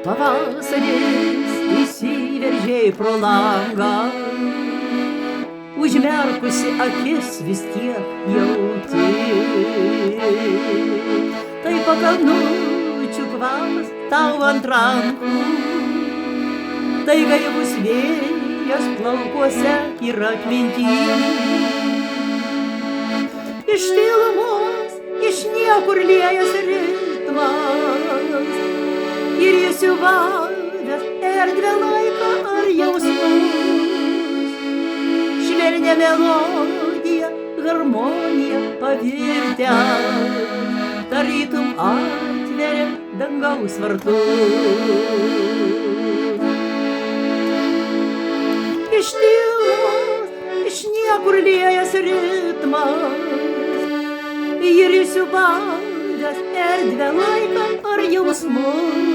Pavasaris įsiveržė pro langą, užmerkusi akis vis tiek jauti. Tai pakanučių kvapas tau ant rankų, tai gaivus vėjas plaukuose ir atminty. Iš tylumos, iš niekur liejas ritmas, ir įsiuvavęs erdvę laiką ar jausmus. Švelnia melodija, harmonija pavirtę, tarytum atveria dangaus vartus. Iš tylos, iš niekur liejas ritmas, ir įsiuvavęs erdvę laiką ar jausmus.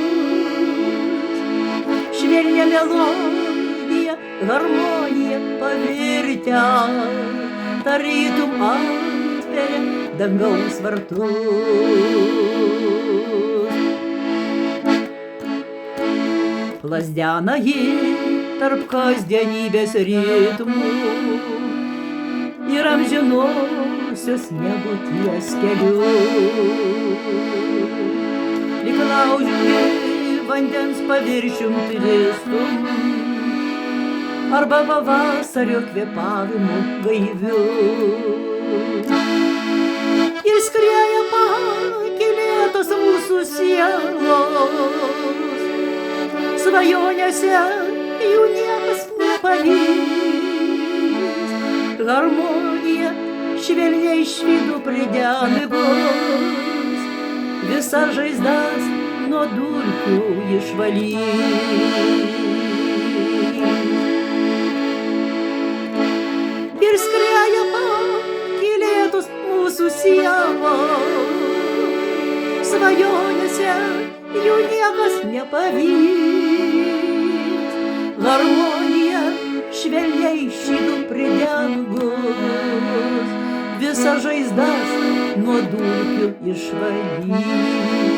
Švelnia melodija, harmonija pavirtę, tarytum atveria dangaus vartus. Plazdena ji tarp kasdienybės ritmų ir amžinosios nebūties kelių. Lyg laužė vandens paviršium tvistum, arba pavasario kvėpavimu gaiviu. Ir skrieja pakylėtos mūsų sielos, svajonėse jų niekas nepavyks. Harmonija švelniai švidų pridena bus, visas žaizdas nuo dulkių išvalys. Ir skrieja pakylėtos mūsų sielos, svajonėse jų niekas nepavyks. Harmonija švelniai šydų pridengus, visas žaizdas nuo dulkių išvalys.